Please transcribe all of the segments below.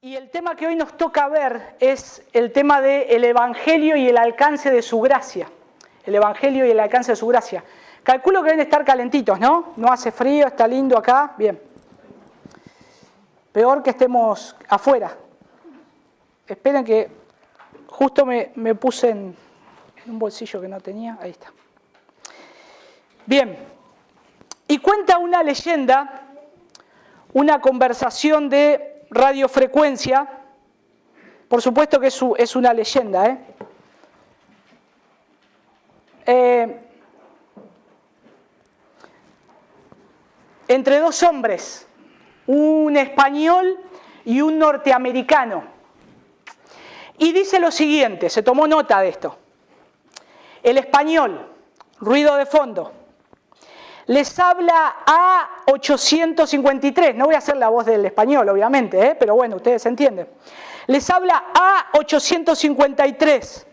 Y el tema que hoy nos toca ver es el tema del Evangelio y el alcance de su gracia. El Evangelio y el alcance de su gracia. Calculo que deben estar calentitos, ¿no? No hace frío, está lindo acá. Bien. Peor que estemos afuera. Esperen que justo me puse en un bolsillo que no tenía. Ahí está. Bien. Y cuenta una leyenda, una conversación de radiofrecuencia. Por supuesto que es una leyenda, entre dos hombres, un español y un norteamericano. Y dice lo siguiente, se tomó nota de esto. El español, ruido de fondo, les habla a 853, no voy a hacer la voz del español obviamente, pero bueno, ustedes entienden. Les habla a 853.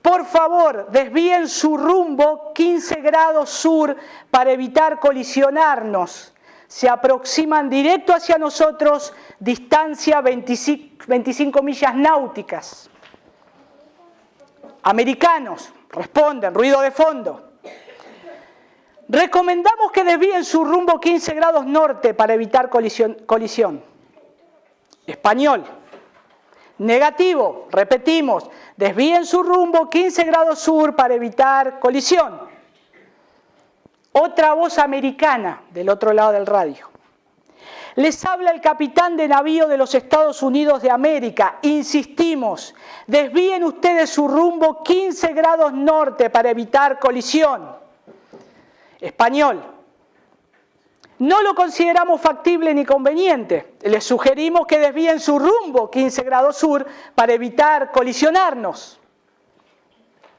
Por favor, desvíen su rumbo 15 grados sur para evitar colisionarnos. Se aproximan directo hacia nosotros, distancia 25 millas náuticas. Americanos, responden, ruido de fondo. Recomendamos que desvíen su rumbo 15 grados norte para evitar colisión. Español. Negativo, repetimos, desvíen su rumbo 15 grados sur para evitar colisión. Otra voz americana del otro lado del radio. Les habla el capitán de navío de los Estados Unidos de América. Insistimos, desvíen ustedes su rumbo 15 grados norte para evitar colisión. Español. No lo consideramos factible ni conveniente. Les sugerimos que desvíen su rumbo 15 grados sur para evitar colisionarnos.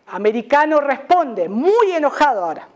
Americano responde, muy enojado ahora.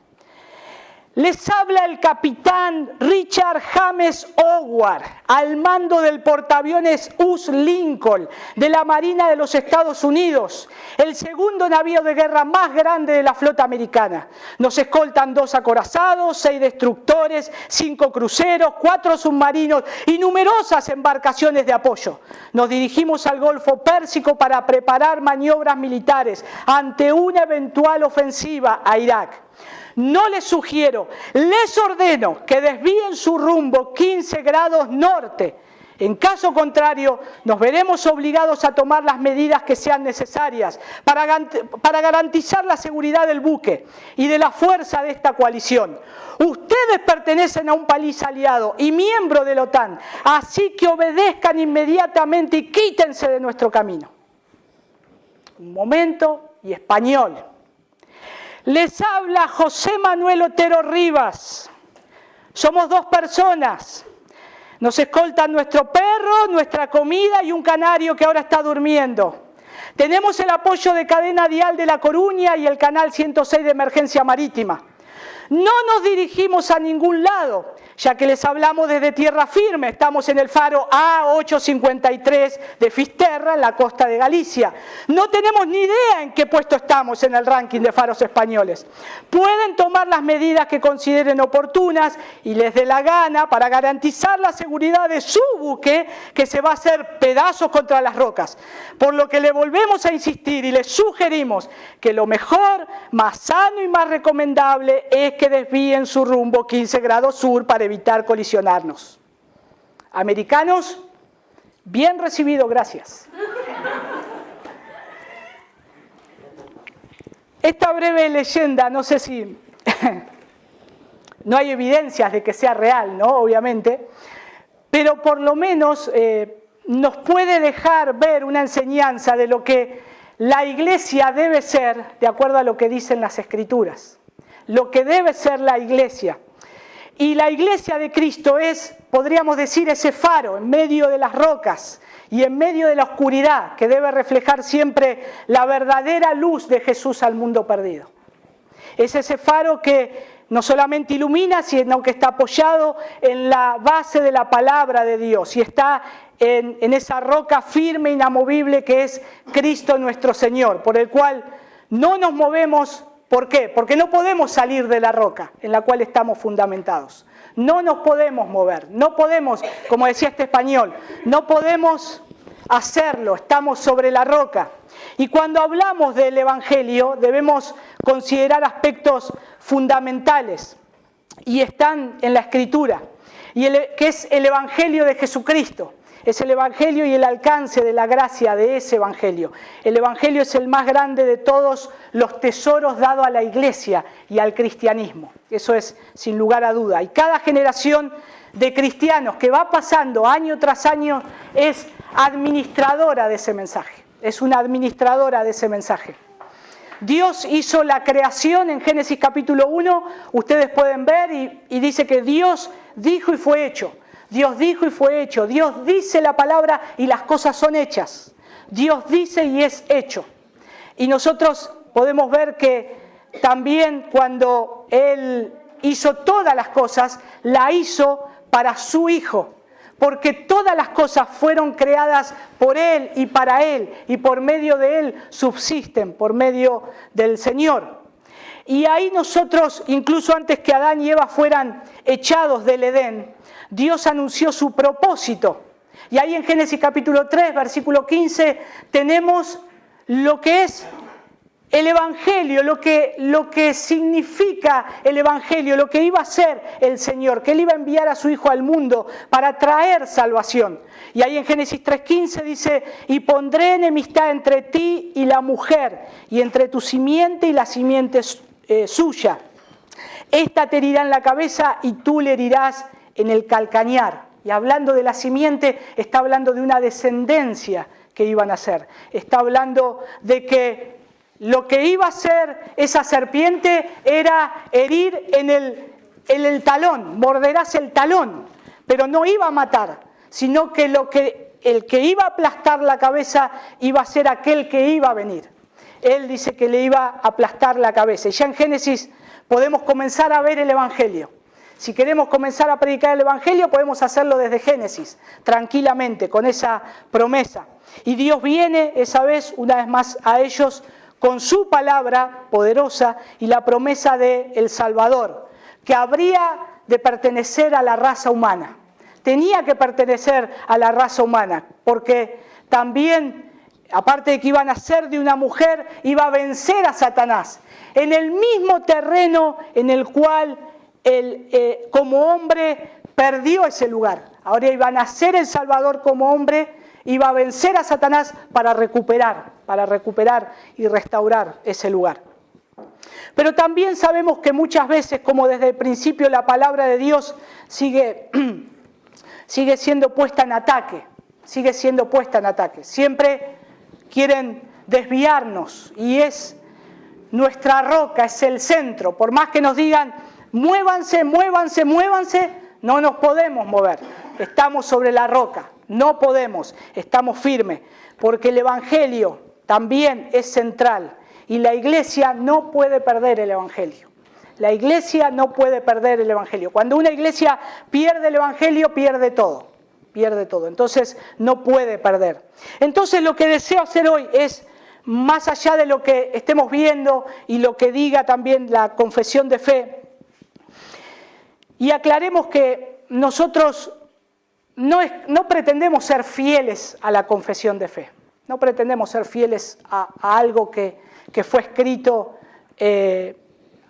Les habla el capitán Richard James Howard, al mando del portaaviones US Lincoln de la Marina de los Estados Unidos, el segundo navío de guerra más grande de la flota americana. Nos escoltan 2 acorazados, 6 destructores, 5 cruceros, 4 submarinos y numerosas embarcaciones de apoyo. Nos dirigimos al Golfo Pérsico para preparar maniobras militares ante una eventual ofensiva a Irak. No les sugiero, les ordeno que desvíen su rumbo 15 grados norte. En caso contrario, nos veremos obligados a tomar las medidas que sean necesarias para garantizar la seguridad del buque y de la fuerza de esta coalición. Ustedes pertenecen a un país aliado y miembro de la OTAN, así que obedezcan inmediatamente y quítense de nuestro camino. Un momento y español. Les habla José Manuel Otero Rivas. Somos 2 personas. Nos escoltan nuestro perro, nuestra comida y un canario que ahora está durmiendo. Tenemos el apoyo de Cadena Dial de La Coruña y el canal 106 de Emergencia Marítima. No nos dirigimos a ningún lado, ya que les hablamos desde tierra firme. Estamos en el faro A853 de Fisterra, en la costa de Galicia. No tenemos ni idea en qué puesto estamos en el ranking de faros españoles. Pueden tomar las medidas que consideren oportunas y les dé la gana para garantizar la seguridad de su buque, que se va a hacer pedazos contra las rocas. Por lo que le volvemos a insistir y les sugerimos que lo mejor, más sano y más recomendable es que desvíen su rumbo 15 grados sur para evitar colisionarnos. Americanos, bien recibido, gracias. Esta breve leyenda, no sé si... no hay evidencias de que sea real, ¿no? Obviamente, pero por lo menos nos puede dejar ver una enseñanza de lo que la Iglesia debe ser, de acuerdo a lo que dicen las Escrituras. Lo que debe ser la Iglesia. Y la Iglesia de Cristo es, podríamos decir, ese faro en medio de las rocas y en medio de la oscuridad que debe reflejar siempre la verdadera luz de Jesús al mundo perdido. Es ese faro que no solamente ilumina, sino que está apoyado en la base de la palabra de Dios y está en esa roca firme, inamovible que es Cristo nuestro Señor, por el cual no nos movemos. ¿Por qué? Porque no podemos salir de la roca en la cual estamos fundamentados. No nos podemos mover, no podemos, como decía este español, no podemos hacerlo, estamos sobre la roca. Y cuando hablamos del Evangelio debemos considerar aspectos fundamentales y están en la Escritura, que es el Evangelio de Jesucristo. Es el Evangelio y el alcance de la gracia de ese Evangelio. El Evangelio es el más grande de todos los tesoros dados a la Iglesia y al cristianismo. Eso es sin lugar a duda. Y cada generación de cristianos que va pasando año tras año es administradora de ese mensaje. Es una administradora de ese mensaje. Dios hizo la creación en Génesis capítulo 1. Ustedes pueden ver y dice que Dios dijo y fue hecho. Dios dijo y fue hecho. Dios dice la palabra y las cosas son hechas. Dios dice y es hecho. Y nosotros podemos ver que también cuando Él hizo todas las cosas, la hizo para su Hijo. Porque todas las cosas fueron creadas por Él y para Él. Y por medio de Él subsisten, por medio del Señor. Y ahí nosotros, incluso antes que Adán y Eva fueran echados del Edén, Dios anunció su propósito. Y ahí en Génesis capítulo 3, versículo 15, tenemos lo que es el Evangelio, lo que significa el Evangelio, lo que iba a hacer el Señor, que Él iba a enviar a su Hijo al mundo para traer salvación. Y ahí en Génesis 3:15 dice, y pondré enemistad entre ti y la mujer, y entre tu simiente y la simiente suya. Esta te herirá en la cabeza y tú le herirás en el calcañar. Y hablando de la simiente, está hablando de una descendencia que iban a hacer. Está hablando de que lo que iba a hacer esa serpiente era herir en el talón, morderás el talón, pero no iba a matar, sino que el que iba a aplastar la cabeza iba a ser aquel que iba a venir. Él dice que le iba a aplastar la cabeza. Y ya en Génesis podemos comenzar a ver el Evangelio. Si queremos comenzar a predicar el Evangelio, podemos hacerlo desde Génesis, tranquilamente, con esa promesa. Y Dios viene esa vez, una vez más, a ellos con su palabra poderosa y la promesa del Salvador, que habría de pertenecer a la raza humana. Tenía que pertenecer a la raza humana, porque también, aparte de que iba a nacer de una mujer, iba a vencer a Satanás, en el mismo terreno en el cual él, como hombre, perdió ese lugar. Ahora iba a nacer el Salvador como hombre, iba a vencer a Satanás para recuperar y restaurar ese lugar. Pero también sabemos que muchas veces, como desde el principio, la palabra de Dios sigue siendo puesta en ataque. Siempre quieren desviarnos y es nuestra roca, es el centro. Por más que nos digan, muévanse, no nos podemos mover. Estamos sobre la roca, no podemos, estamos firmes, porque el Evangelio también es central y la iglesia no puede perder el Evangelio. La iglesia no puede perder el Evangelio. Cuando una iglesia pierde el Evangelio, pierde todo. Entonces no puede perder. Entonces lo que deseo hacer hoy es, más allá de lo que estemos viendo y lo que diga también la confesión de fe, y aclaremos que nosotros no pretendemos ser fieles a la confesión de fe. No pretendemos ser fieles a algo que fue escrito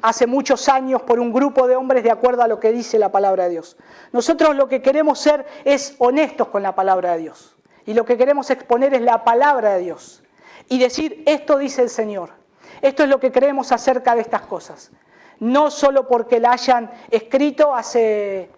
hace muchos años por un grupo de hombres de acuerdo a lo que dice la palabra de Dios. Nosotros lo que queremos ser es honestos con la palabra de Dios. Y lo que queremos exponer es la palabra de Dios. Y decir, esto dice el Señor. Esto es lo que creemos acerca de estas cosas. No solo porque la hayan escrito hace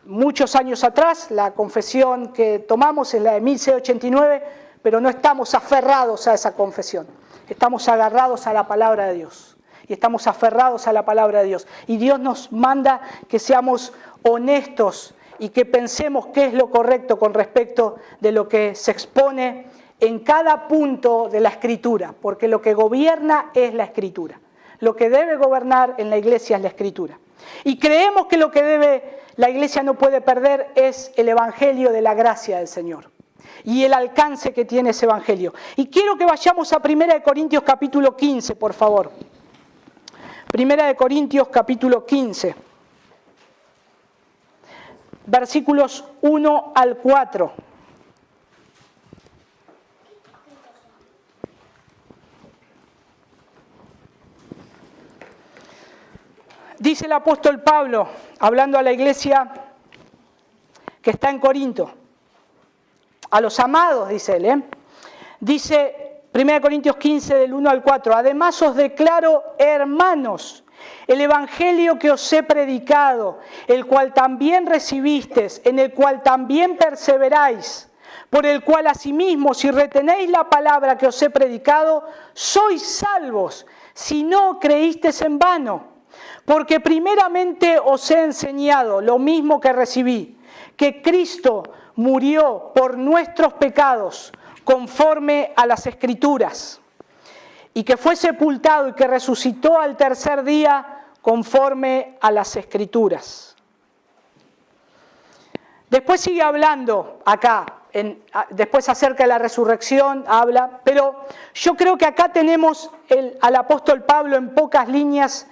muchos años atrás, la confesión que tomamos es la de 1689, pero no estamos aferrados a esa confesión. Estamos agarrados a la palabra de Dios. Y estamos aferrados a la palabra de Dios. Y Dios nos manda que seamos honestos y que pensemos qué es lo correcto con respecto de lo que se expone en cada punto de la Escritura, porque lo que gobierna es la Escritura. Lo que debe gobernar en la iglesia es la Escritura. Y creemos que lo que la iglesia no puede perder es el Evangelio de la gracia del Señor y el alcance que tiene ese Evangelio. Y quiero que vayamos a 1 Corintios capítulo 15, por favor. 1 Corintios capítulo 15, versículos 1 al 4. dice el apóstol Pablo, hablando a la iglesia que está en Corinto, a los amados, dice él, dice 1 Corintios 15, del 1 al 4, además os declaro, hermanos, el evangelio que os he predicado, el cual también recibisteis, en el cual también perseveráis, por el cual asimismo, si retenéis la palabra que os he predicado, sois salvos, si no creísteis en vano. Porque primeramente os he enseñado lo mismo que recibí, que Cristo murió por nuestros pecados, conforme a las Escrituras, y que fue sepultado y que resucitó al tercer día, conforme a las Escrituras. Después sigue hablando acá, después acerca de la resurrección habla, pero yo creo que acá tenemos al apóstol Pablo en pocas líneas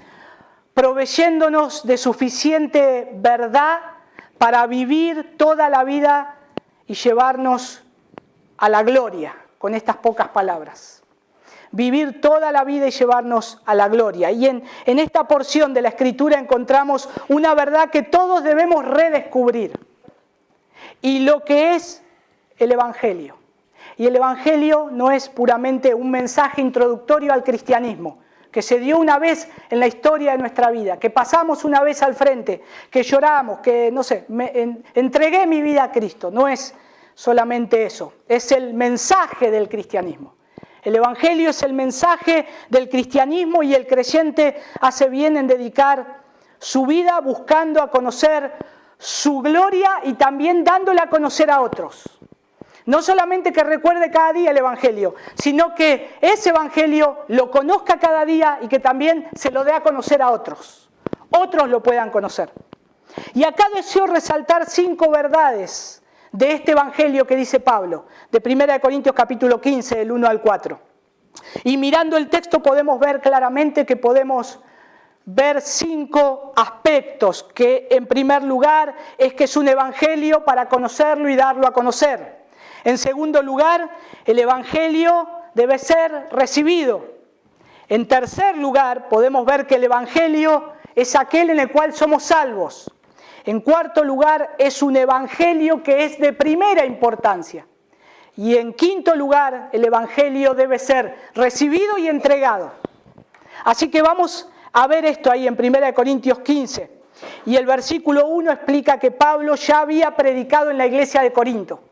proveyéndonos de suficiente verdad para vivir toda la vida y llevarnos a la gloria, con estas pocas palabras. Vivir toda la vida y llevarnos a la gloria. Y en esta porción de la Escritura encontramos una verdad que todos debemos redescubrir. Y lo que es el Evangelio. Y el Evangelio no es puramente un mensaje introductorio al cristianismo, que se dio una vez en la historia de nuestra vida, que pasamos una vez al frente, que lloramos, que, no sé, entregué mi vida a Cristo. No es solamente eso, es el mensaje del cristianismo. El Evangelio es el mensaje del cristianismo y el creyente hace bien en dedicar su vida buscando a conocer su gloria y también dándola a conocer a otros. No solamente que recuerde cada día el Evangelio, sino que ese Evangelio lo conozca cada día y que también se lo dé a conocer a otros. Otros lo puedan conocer. Y acá deseo resaltar 5 verdades de este Evangelio que dice Pablo, de 1 Corintios capítulo 15, del 1 al 4. Y mirando el texto podemos ver claramente que podemos ver 5 aspectos, que en primer lugar es que es un Evangelio para conocerlo y darlo a conocer. En segundo lugar, el Evangelio debe ser recibido. En tercer lugar, podemos ver que el Evangelio es aquel en el cual somos salvos. En cuarto lugar, es un Evangelio que es de primera importancia. Y en quinto lugar, el Evangelio debe ser recibido y entregado. Así que vamos a ver esto ahí en 1 Corintios 15. Y el versículo 1 explica que Pablo ya había predicado en la iglesia de Corinto.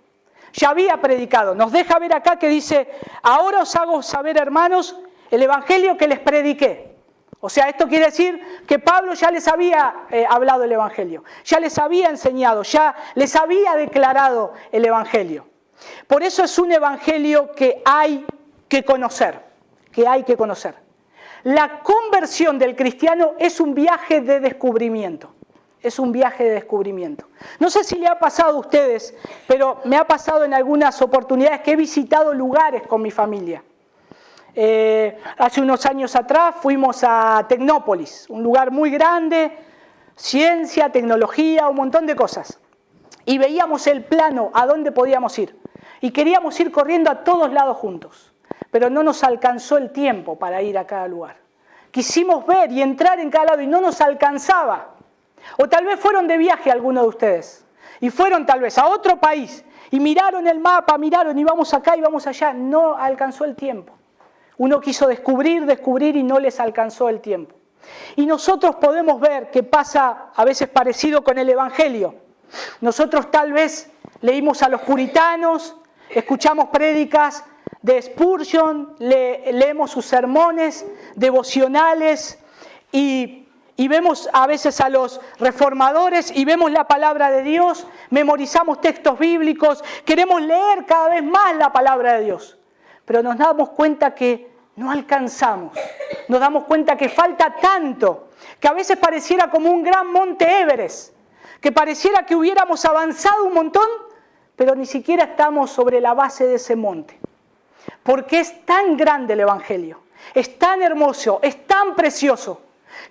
Ya había predicado. Nos deja ver acá que dice, ahora os hago saber, hermanos, el Evangelio que les prediqué. O sea, esto quiere decir que Pablo ya les había hablado el Evangelio, ya les había enseñado, ya les había declarado el Evangelio. Por eso es un Evangelio que hay que conocer, La conversión del cristiano es un viaje de descubrimiento. Es un viaje de descubrimiento. No sé si le ha pasado a ustedes, pero me ha pasado en algunas oportunidades que he visitado lugares con mi familia. Hace unos años atrás fuimos a Tecnópolis, un lugar muy grande, ciencia, tecnología, un montón de cosas. Y veíamos el plano a dónde podíamos ir. Y queríamos ir corriendo a todos lados juntos, pero no nos alcanzó el tiempo para ir a cada lugar. Quisimos ver y entrar en cada lado y no nos alcanzaba. O tal vez fueron de viaje algunos de ustedes y fueron tal vez a otro país y miraron el mapa, miraron y vamos acá y vamos allá. No alcanzó el tiempo. Uno quiso descubrir y no les alcanzó el tiempo. Y nosotros podemos ver que pasa a veces parecido con el Evangelio. Nosotros tal vez leímos a los puritanos, escuchamos prédicas de Spurgeon, leemos sus sermones devocionales y vemos a veces a los reformadores y vemos la palabra de Dios, memorizamos textos bíblicos, queremos leer cada vez más la palabra de Dios. Pero nos damos cuenta que no alcanzamos, nos damos cuenta que falta tanto, que a veces pareciera como un gran monte Everest, que pareciera que hubiéramos avanzado un montón, pero ni siquiera estamos sobre la base de ese monte. Porque es tan grande el Evangelio, es tan hermoso, es tan precioso,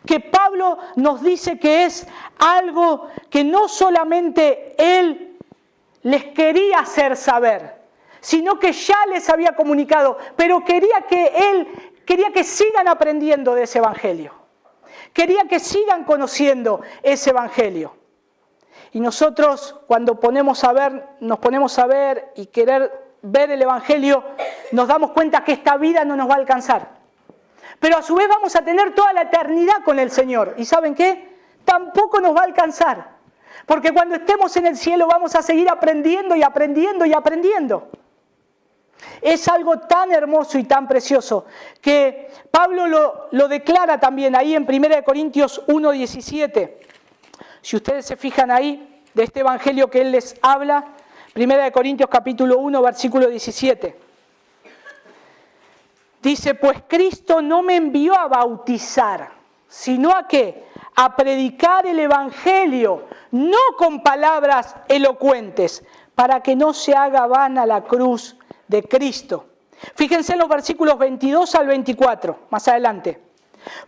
que Pablo nos dice que es algo que no solamente él les quería hacer saber, sino que ya les había comunicado, pero quería que sigan aprendiendo de ese Evangelio. Quería que sigan conociendo ese evangelio. Y nosotros cuando nos ponemos a ver y querer ver el evangelio, nos damos cuenta que esta vida no nos va a alcanzar. Pero a su vez vamos a tener toda la eternidad con el Señor. ¿Y saben qué? Tampoco nos va a alcanzar. Porque cuando estemos en el cielo vamos a seguir aprendiendo y aprendiendo y aprendiendo. Es algo tan hermoso y tan precioso que Pablo lo declara también ahí en 1 Corintios 1:17. Si ustedes se fijan ahí, de este evangelio que él les habla, 1 Corintios capítulo 1, versículo 17. Dice, pues Cristo no me envió a bautizar, sino a ¿qué? A predicar el evangelio, no con palabras elocuentes, para que no se haga vana la cruz de Cristo. Fíjense en los versículos 22 al 24, más adelante.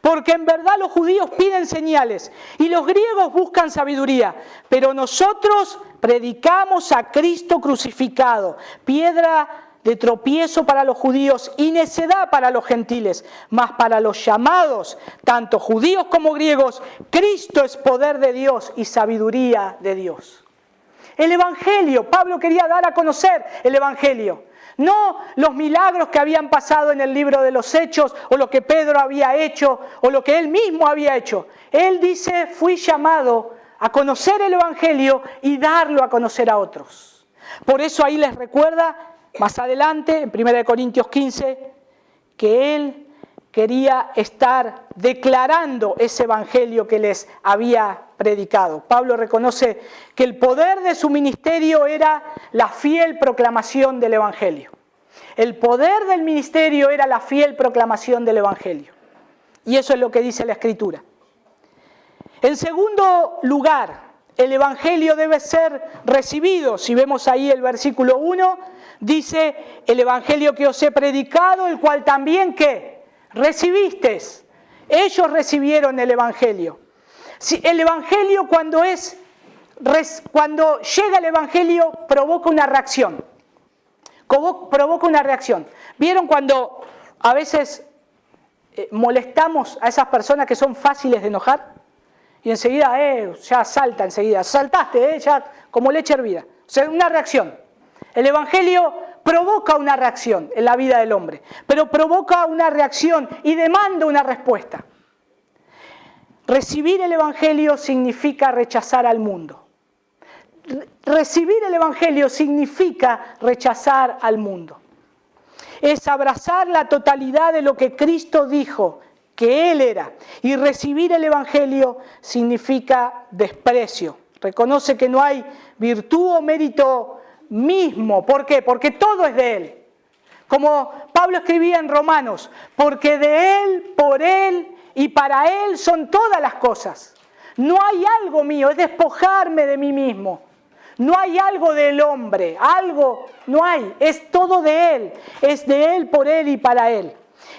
Porque en verdad los judíos piden señales y los griegos buscan sabiduría, pero nosotros predicamos a Cristo crucificado, piedra de tropiezo para los judíos y necedad para los gentiles, mas para los llamados, tanto judíos como griegos, Cristo es poder de Dios y sabiduría de Dios. El evangelio, Pablo quería dar a conocer el evangelio. No los milagros que habían pasado en el libro de los Hechos, o lo que Pedro había hecho, o lo que él mismo había hecho. Él dice, fui llamado a conocer el evangelio y darlo a conocer a otros. Por eso ahí les recuerda, más adelante, en 1 Corintios 15, que él quería estar declarando ese evangelio que les había predicado. Pablo reconoce que el poder de su ministerio era la fiel proclamación del evangelio. El poder del ministerio era la fiel proclamación del evangelio. Y eso es lo que dice la Escritura. En segundo lugar, el evangelio debe ser recibido. Si vemos ahí el versículo 1, dice, el evangelio que os he predicado, el cual también, ¿qué? Recibisteis. Ellos recibieron el evangelio. Si el evangelio cuando llega el evangelio provoca una reacción. Provoca una reacción. ¿Vieron cuando a veces molestamos a esas personas que son fáciles de enojar? Y enseguida, ya salta enseguida. Saltaste, ya como leche hervida. O sea, una reacción. El evangelio provoca una reacción en la vida del hombre. Pero provoca una reacción y demanda una respuesta. Recibir el evangelio significa rechazar al mundo. Recibir el evangelio significa rechazar al mundo. Es abrazar la totalidad de lo que Cristo dijo que Él era. Y recibir el evangelio significa desprecio. Reconoce que no hay virtud o mérito mismo. ¿Por qué? Porque todo es de Él. Como Pablo escribía en Romanos, porque de Él, por Él y para Él son todas las cosas. No hay algo mío, es despojarme de mí mismo. No hay algo del hombre, no hay, es todo de Él. Es de Él, por Él y para Él.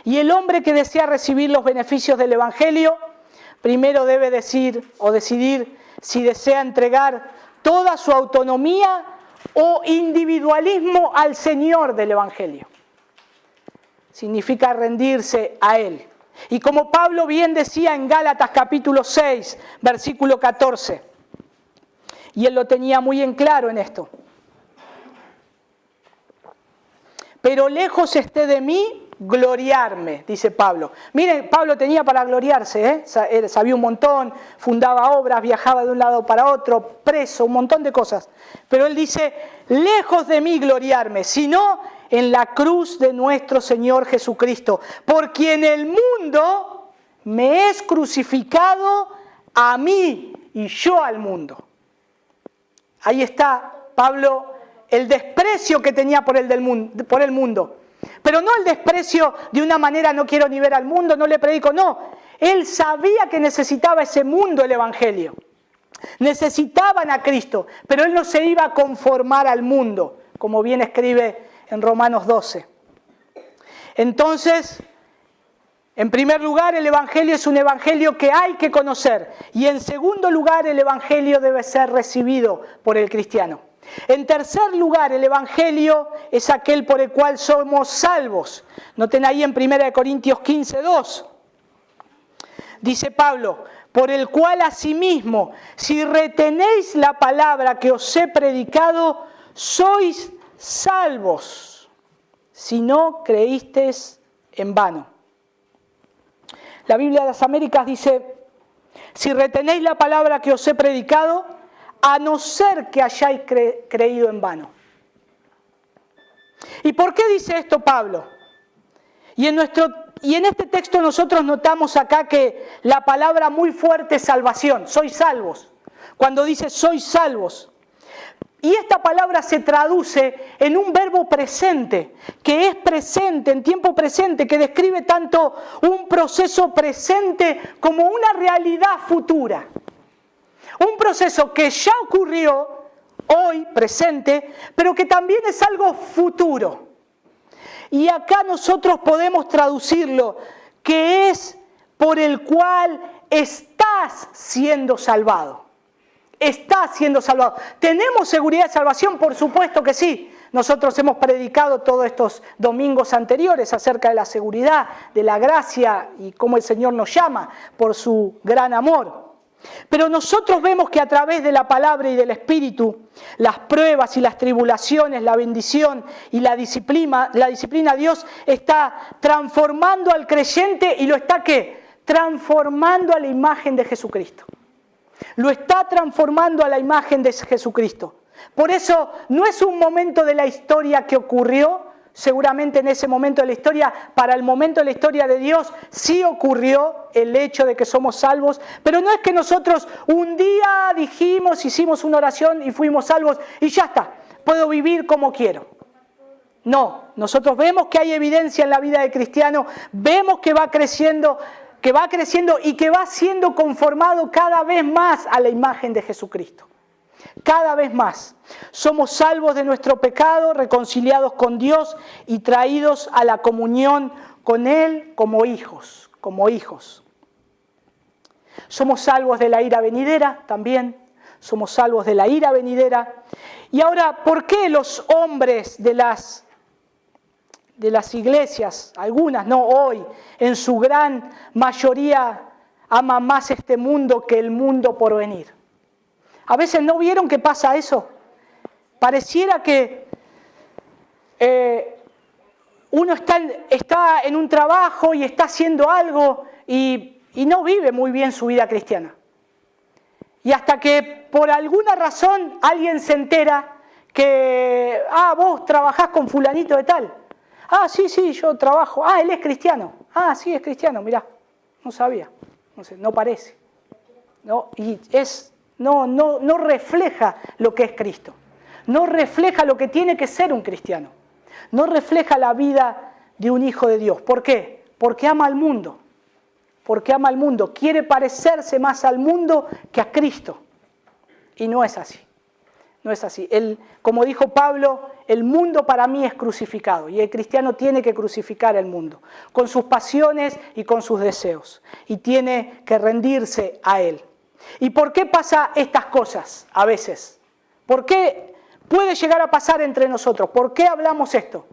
Y el hombre que desea recibir los beneficios del evangelio, primero debe decidir si desea entregar toda su autonomía o individualismo al Señor del evangelio. Significa rendirse a Él. Y como Pablo bien decía en Gálatas capítulo 6, versículo 14, y él lo tenía muy en claro en esto. Pero lejos esté de mí gloriarme, dice Pablo. Miren, Pablo tenía para gloriarse, sabía un montón, fundaba obras, viajaba de un lado para otro, preso, un montón de cosas. Pero él dice, lejos de mí gloriarme, sino en la cruz de nuestro Señor Jesucristo, por quien el mundo me es crucificado a mí y yo al mundo. Ahí está, Pablo, el desprecio que tenía por el mundo. Pero no el desprecio de una manera, no quiero ni ver al mundo, no le predico, no. Él sabía que necesitaba ese mundo el evangelio. Necesitaban a Cristo, pero él no se iba a conformar al mundo, como bien escribe en Romanos 12. Entonces, en primer lugar, el evangelio es un evangelio que hay que conocer. Y en segundo lugar, el evangelio debe ser recibido por el cristiano. En tercer lugar, el evangelio es aquel por el cual somos salvos. Noten ahí en 1 Corintios 15:2. dice Pablo, por el cual asimismo, si retenéis la palabra que os he predicado, sois salvos, si no creísteis en vano. La Biblia de las Américas dice, si retenéis la palabra que os he predicado, a no ser que hayáis creído en vano. ¿Y por qué dice esto Pablo? Y en este texto nosotros notamos acá que la palabra muy fuerte es salvación, sois salvos. Cuando dice sois salvos. Y esta palabra se traduce en un verbo presente, que es presente, en tiempo presente, que describe tanto un proceso presente como una realidad futura. Un proceso que ya ocurrió hoy, presente, pero que también es algo futuro. Y acá nosotros podemos traducirlo, que es por el cual estás siendo salvado. Estás siendo salvado. ¿Tenemos seguridad de salvación? Por supuesto que sí. Nosotros hemos predicado todos estos domingos anteriores acerca de la seguridad, de la gracia y cómo el Señor nos llama por su gran amor. Pero nosotros vemos que a través de la palabra y del Espíritu, las pruebas y las tribulaciones, la bendición y la disciplina, Dios está transformando al creyente y lo está ¿qué? Transformando a la imagen de Jesucristo. Lo está transformando a la imagen de Jesucristo. Por eso no es un momento de la historia que ocurrió, seguramente en ese momento de la historia, para el momento de la historia de Dios sí ocurrió el hecho de que somos salvos, pero no es que nosotros un día dijimos, hicimos una oración y fuimos salvos y ya está, puedo vivir como quiero. No, nosotros vemos que hay evidencia en la vida del cristiano, vemos que va creciendo y que va siendo conformado cada vez más a la imagen de Jesucristo. Cada vez más. Somos salvos de nuestro pecado, reconciliados con Dios y traídos a la comunión con Él como hijos, Somos salvos de la ira venidera también. Somos salvos de la ira venidera. Y ahora, ¿por qué los hombres de las iglesias, algunas, no hoy, en su gran mayoría aman más este mundo que el mundo por venir? A veces ¿no vieron que pasa eso? Pareciera que uno está en un trabajo y está haciendo algo y no vive muy bien su vida cristiana. Y hasta que por alguna razón alguien se entera que, vos trabajás con fulanito de tal. Sí, yo trabajo. Él es cristiano. Sí, es cristiano, mirá. No sabía. No parece. No, y no refleja lo que es Cristo. No refleja lo que tiene que ser un cristiano. No refleja la vida de un hijo de Dios. ¿Por qué? Porque ama al mundo. Porque ama al mundo. Quiere parecerse más al mundo que a Cristo. Y no es así. No es así. Como dijo Pablo, el mundo para mí es crucificado. Y el cristiano tiene que crucificar el mundo. Con sus pasiones y con sus deseos. Y tiene que rendirse a Él. ¿Y por qué pasa estas cosas a veces? ¿Por qué puede llegar a pasar entre nosotros? ¿Por qué hablamos esto?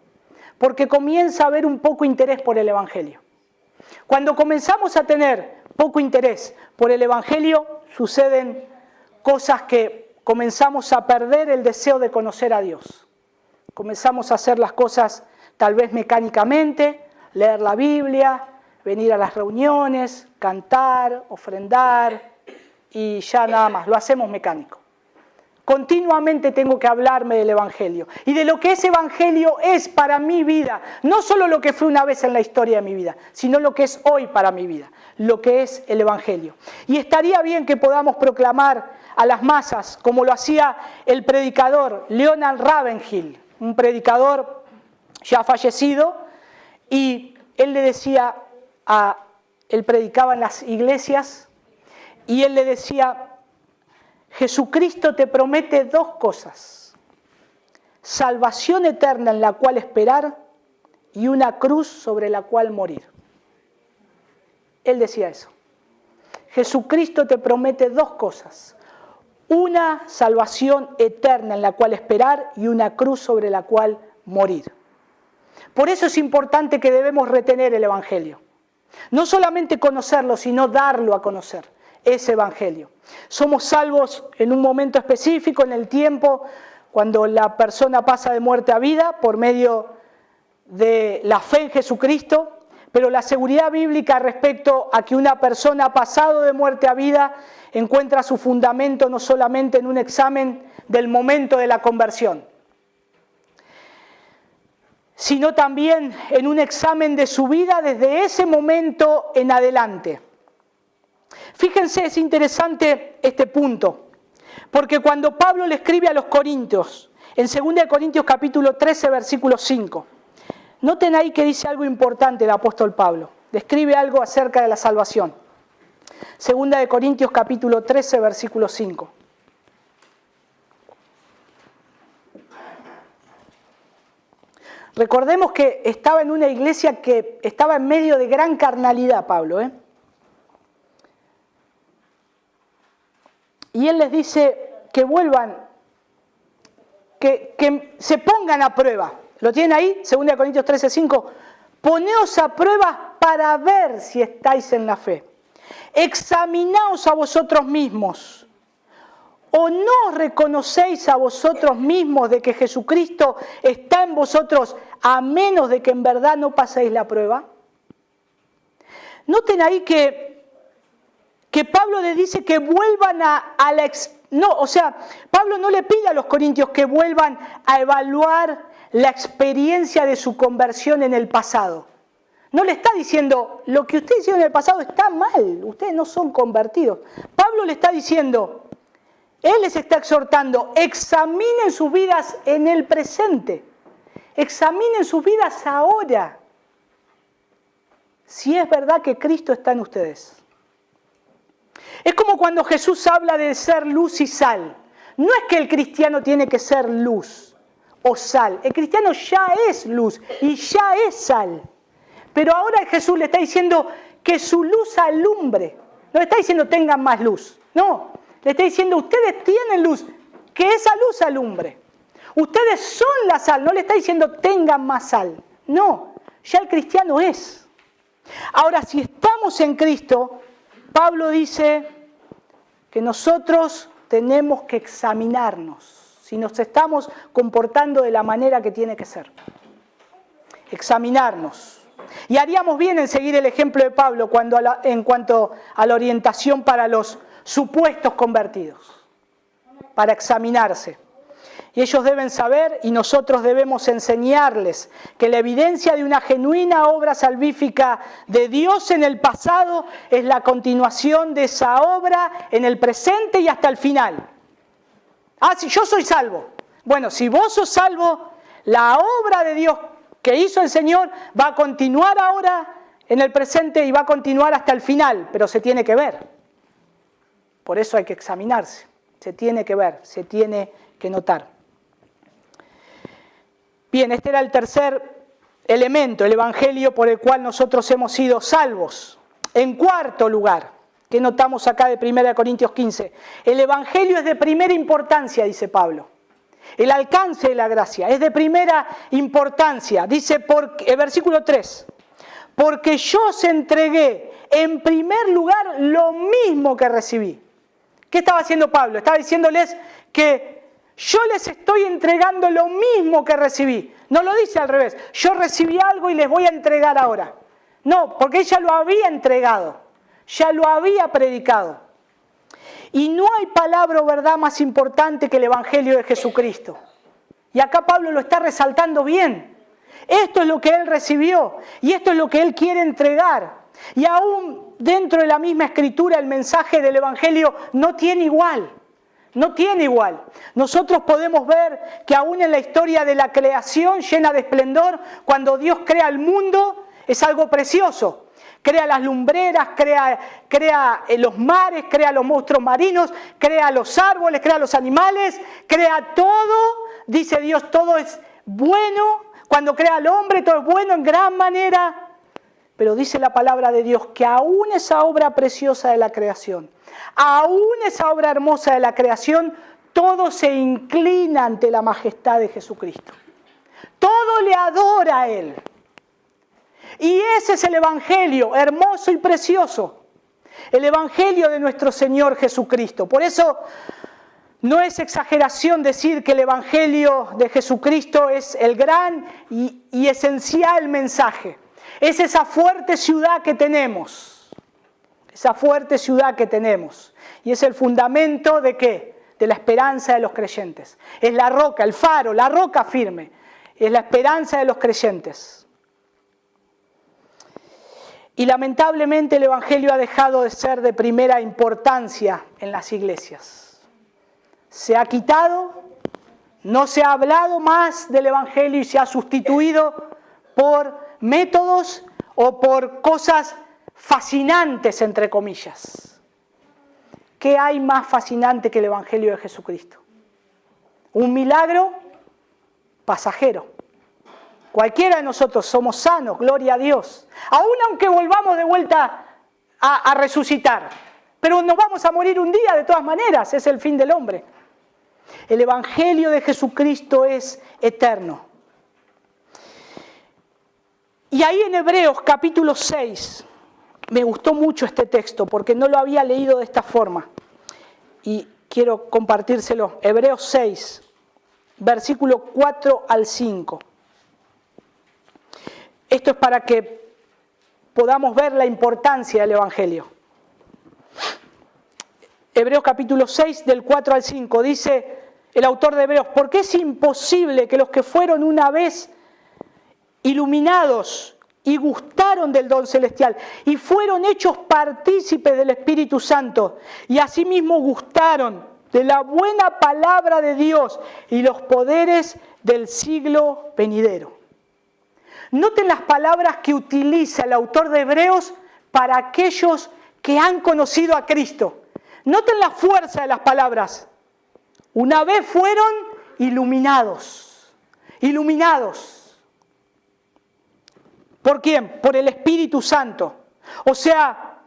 Porque comienza a haber un poco interés por el Evangelio. Cuando comenzamos a tener poco interés por el Evangelio, suceden cosas que comenzamos a perder el deseo de conocer a Dios. Comenzamos a hacer las cosas tal vez mecánicamente, leer la Biblia, venir a las reuniones, cantar, ofrendar, y ya nada más, lo hacemos mecánico. Continuamente tengo que hablarme del Evangelio y de lo que ese Evangelio es para mi vida. No solo lo que fue una vez en la historia de mi vida, sino lo que es hoy para mi vida, lo que es el Evangelio. Y estaría bien que podamos proclamar a las masas, como lo hacía el predicador Leonard Ravenhill, un predicador ya fallecido, y él le decía, él predicaba en las iglesias, y él le decía, Jesucristo te promete dos cosas, salvación eterna en la cual esperar y una cruz sobre la cual morir. Él decía eso. Jesucristo te promete dos cosas, una salvación eterna en la cual esperar y una cruz sobre la cual morir. Por eso es importante que debemos retener el Evangelio. No solamente conocerlo, sino darlo a conocer, ese evangelio. Somos salvos en un momento específico, en el tiempo, cuando la persona pasa de muerte a vida por medio de la fe en Jesucristo, pero la seguridad bíblica respecto a que una persona ha pasado de muerte a vida encuentra su fundamento no solamente en un examen del momento de la conversión, sino también en un examen de su vida desde ese momento en adelante. Fíjense, es interesante este punto, porque cuando Pablo le escribe a los Corintios, en 2 Corintios capítulo 13, versículo 5, noten ahí que dice algo importante el apóstol Pablo, describe algo acerca de la salvación. 2 Corintios capítulo 13, versículo 5. Recordemos que estaba en una iglesia que estaba en medio de gran carnalidad, Pablo, Y él les dice que vuelvan, que se pongan a prueba. ¿Lo tienen ahí? 2 Corintios 13, 5. Poneos a prueba para ver si estáis en la fe. Examinaos a vosotros mismos. ¿O no reconocéis a vosotros mismos de que Jesucristo está en vosotros a menos de que en verdad no paséis la prueba? Noten ahí que Pablo les dice que vuelvan Pablo no le pide a los corintios que vuelvan a evaluar la experiencia de su conversión en el pasado. No le está diciendo, lo que ustedes hicieron en el pasado está mal, ustedes no son convertidos. Pablo le está diciendo, él les está exhortando, examinen sus vidas en el presente, examinen sus vidas ahora, si es verdad que Cristo está en ustedes. Es como cuando Jesús habla de ser luz y sal. No es que el cristiano tiene que ser luz o sal. El cristiano ya es luz y ya es sal. Pero ahora Jesús le está diciendo que su luz alumbre. No le está diciendo tengan más luz. No, le está diciendo ustedes tienen luz, que esa luz alumbre. Ustedes son la sal. No le está diciendo tengan más sal. No, ya el cristiano es. Ahora, si estamos en Cristo, Pablo dice que nosotros tenemos que examinarnos si nos estamos comportando de la manera que tiene que ser. Examinarnos. Y haríamos bien en seguir el ejemplo de Pablo en cuanto a la orientación para los supuestos convertidos, para examinarse. Y ellos deben saber y nosotros debemos enseñarles que la evidencia de una genuina obra salvífica de Dios en el pasado es la continuación de esa obra en el presente y hasta el final. Si yo soy salvo. Bueno, si vos sos salvo, la obra de Dios que hizo el Señor va a continuar ahora en el presente y va a continuar hasta el final, pero se tiene que ver. Por eso hay que examinarse. Se tiene que ver, se tiene que notar. Bien, este era el tercer elemento, el evangelio por el cual nosotros hemos sido salvos. En cuarto lugar, ¿qué notamos acá de 1 Corintios 15? El evangelio es de primera importancia, dice Pablo. El alcance de la gracia es de primera importancia. Dice, versículo 3, porque yo os entregué en primer lugar lo mismo que recibí. ¿Qué estaba haciendo Pablo? Estaba diciéndoles que yo les estoy entregando lo mismo que recibí. No lo dice al revés. Yo recibí algo y les voy a entregar ahora. No, porque ella lo había entregado. Ya lo había predicado. Y no hay palabra o verdad más importante que el evangelio de Jesucristo. Y acá Pablo lo está resaltando bien. Esto es lo que él recibió y esto es lo que él quiere entregar. Y aún dentro de la misma escritura el mensaje del evangelio no tiene igual. No tiene igual. Nosotros podemos ver que aún en la historia de la creación llena de esplendor, cuando Dios crea el mundo, es algo precioso. Crea las lumbreras, crea los mares, crea los monstruos marinos, crea los árboles, crea los animales, crea todo. Dice Dios, todo es bueno. Cuando crea al hombre, todo es bueno en gran manera. Pero dice la palabra de Dios que aún esa obra preciosa de la creación, aún esa obra hermosa de la creación, todo se inclina ante la majestad de Jesucristo. Todo le adora a Él. Y ese es el Evangelio, hermoso y precioso. El Evangelio de nuestro Señor Jesucristo. Por eso no es exageración decir que el Evangelio de Jesucristo es el gran y esencial mensaje. Es esa fuerte ciudad que tenemos. Esa fuerte ciudad que tenemos. Y es el fundamento ¿de qué? De la esperanza de los creyentes. Es la roca, el faro, la roca firme. Es la esperanza de los creyentes. Y lamentablemente el Evangelio ha dejado de ser de primera importancia en las iglesias. Se ha quitado, no se ha hablado más del Evangelio y se ha sustituido por métodos o por cosas fascinantes, entre comillas. ¿Qué hay más fascinante que el Evangelio de Jesucristo? Un milagro pasajero. Cualquiera de nosotros somos sanos, gloria a Dios. Aún aunque volvamos de vuelta a resucitar. Pero nos vamos a morir un día de todas maneras, es el fin del hombre. El Evangelio de Jesucristo es eterno. Y ahí en Hebreos capítulo 6, me gustó mucho este texto porque no lo había leído de esta forma. Y quiero compartírselo. Hebreos 6, versículo 4 al 5. Esto es para que podamos ver la importancia del Evangelio. Hebreos capítulo 6, del 4 al 5, dice el autor de Hebreos, porque es imposible que los que fueron una vez iluminados y gustaron del don celestial y fueron hechos partícipes del Espíritu Santo y asimismo gustaron de la buena palabra de Dios y los poderes del siglo venidero. Noten las palabras que utiliza el autor de Hebreos para aquellos que han conocido a Cristo. Noten la fuerza de las palabras. Una vez fueron iluminados. Iluminados. ¿Por quién? Por el Espíritu Santo. O sea,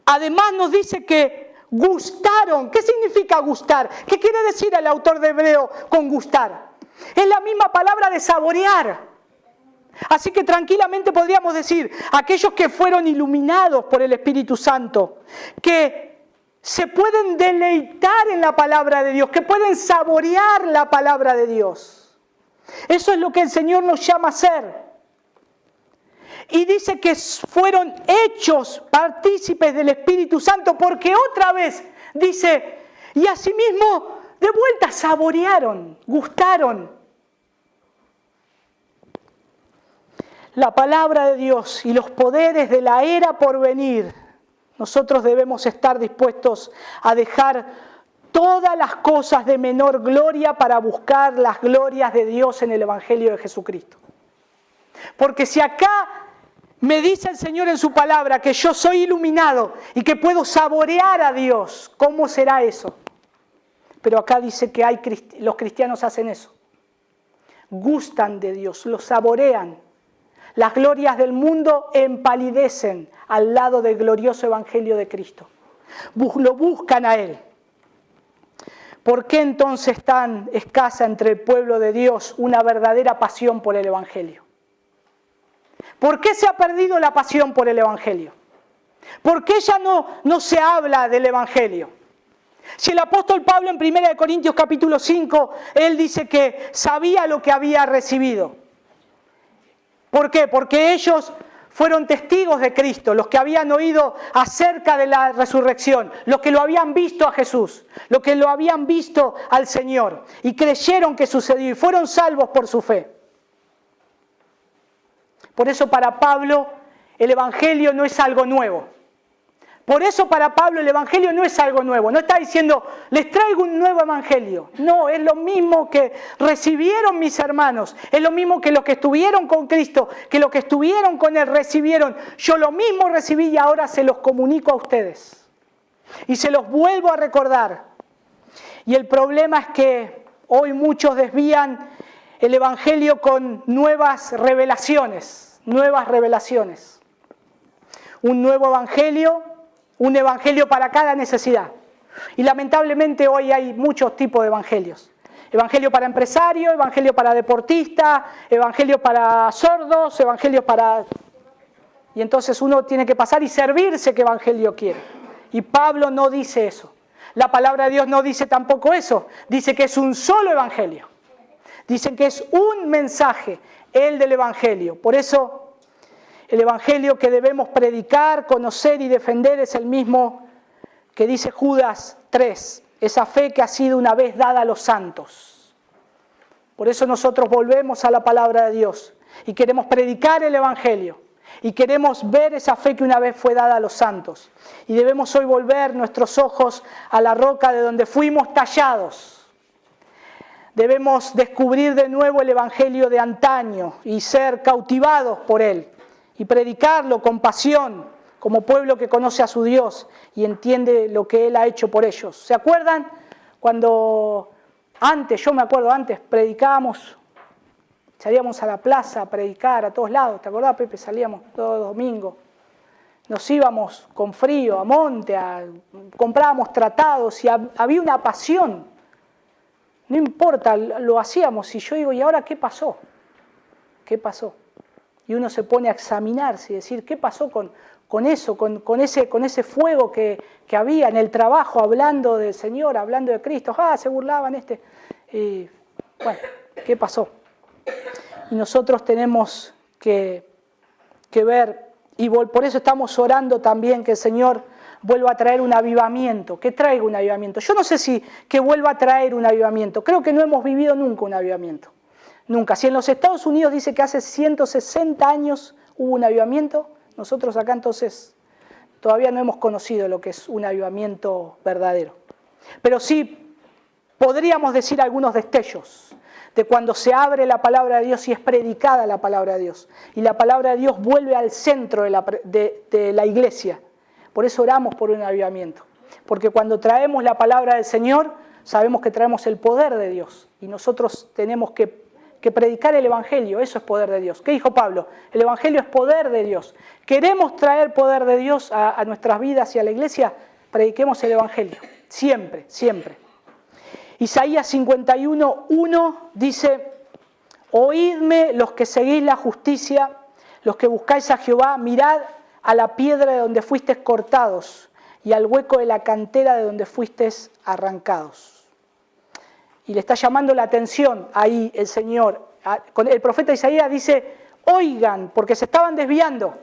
además nos dice que gustaron. ¿Qué significa gustar? ¿Qué quiere decir el autor de Hebreos con gustar? Es la misma palabra de saborear. Así que tranquilamente podríamos decir, aquellos que fueron iluminados por el Espíritu Santo, que se pueden deleitar en la palabra de Dios, que pueden saborear la palabra de Dios. Eso es lo que el Señor nos llama a hacer. Y dice que fueron hechos partícipes del Espíritu Santo, porque otra vez dice, y asimismo de vuelta saborearon, gustaron. La palabra de Dios y los poderes de la era por venir, nosotros debemos estar dispuestos a dejar todas las cosas de menor gloria para buscar las glorias de Dios en el Evangelio de Jesucristo. Porque si acá me dice el Señor en su palabra que yo soy iluminado y que puedo saborear a Dios, ¿cómo será eso? Pero acá dice que los cristianos hacen eso. Gustan de Dios, lo saborean. Las glorias del mundo empalidecen al lado del glorioso Evangelio de Cristo. Lo buscan a Él. ¿Por qué entonces tan escasa entre el pueblo de Dios una verdadera pasión por el Evangelio? ¿Por qué se ha perdido la pasión por el Evangelio? ¿Por qué ya no se habla del Evangelio? Si el apóstol Pablo en 1 Corintios capítulo 5, él dice que sabía lo que había recibido. ¿Por qué? Porque ellos fueron testigos de Cristo, los que habían oído acerca de la resurrección, los que lo habían visto a Jesús, los que lo habían visto al Señor y creyeron que sucedió y fueron salvos por su fe. Por eso para Pablo el Evangelio no es algo nuevo. Por eso para Pablo el Evangelio no es algo nuevo. No está diciendo, les traigo un nuevo Evangelio. No, es lo mismo que recibieron mis hermanos. Es lo mismo que los que estuvieron con Cristo, que los que estuvieron con Él recibieron. Yo lo mismo recibí y ahora se los comunico a ustedes. Y se los vuelvo a recordar. Y el problema es que hoy muchos desvían el Evangelio con nuevas revelaciones. Nuevas revelaciones. Un nuevo Evangelio. Un evangelio para cada necesidad. Y lamentablemente hoy hay muchos tipos de evangelios. Evangelio para empresarios, evangelio para deportistas, evangelio para sordos, evangelio para y entonces uno tiene que pasar y servirse qué evangelio quiere. Y Pablo no dice eso. La palabra de Dios no dice tampoco eso. Dice que es un solo evangelio. Dicen que es un mensaje, el del evangelio. Por eso el evangelio que debemos predicar, conocer y defender es el mismo que dice Judas 3. Esa fe que ha sido una vez dada a los santos. Por eso nosotros volvemos a la palabra de Dios y queremos predicar el evangelio. Y queremos ver esa fe que una vez fue dada a los santos. Y debemos hoy volver nuestros ojos a la roca de donde fuimos tallados. Debemos descubrir de nuevo el evangelio de antaño y ser cautivados por él. Y predicarlo con pasión, como pueblo que conoce a su Dios y entiende lo que él ha hecho por ellos. ¿Se acuerdan cuando yo me acuerdo antes, predicábamos? Salíamos a la plaza a predicar a todos lados. ¿Te acordás, Pepe? Salíamos todos los domingos. Nos íbamos con frío a monte, comprábamos tratados y había una pasión. No importa, lo hacíamos. Y yo digo, ¿y ahora qué pasó? ¿Qué pasó? Y uno se pone a examinarse y decir, ¿qué pasó con eso? Con ese fuego que había en el trabajo, hablando del Señor, hablando de Cristo. Se burlaban Y bueno, ¿qué pasó? Y nosotros tenemos que ver, y por eso estamos orando también que el Señor vuelva a traer un avivamiento, que traiga un avivamiento. Yo no sé si que vuelva a traer un avivamiento, creo que no hemos vivido nunca un avivamiento, nunca. Si en los Estados Unidos dice que hace 160 años hubo un avivamiento, nosotros acá entonces todavía no hemos conocido lo que es un avivamiento verdadero. Pero sí podríamos decir algunos destellos de cuando se abre la palabra de Dios y es predicada la palabra de Dios. Y la palabra de Dios vuelve al centro de la iglesia. Por eso oramos por un avivamiento. Porque cuando traemos la palabra del Señor, sabemos que traemos el poder de Dios. Y nosotros tenemos que predicar el Evangelio. Eso es poder de Dios. ¿Qué dijo Pablo? El Evangelio es poder de Dios. ¿Queremos traer poder de Dios a nuestras vidas y a la iglesia? Prediquemos el Evangelio. Siempre, siempre. Isaías 51:1 dice, oídme los que seguís la justicia, los que buscáis a Jehová, mirad a la piedra de donde fuisteis cortados y al hueco de la cantera de donde fuisteis arrancados. Y le está llamando la atención ahí el Señor. El profeta Isaías dice, oigan, porque se estaban desviando.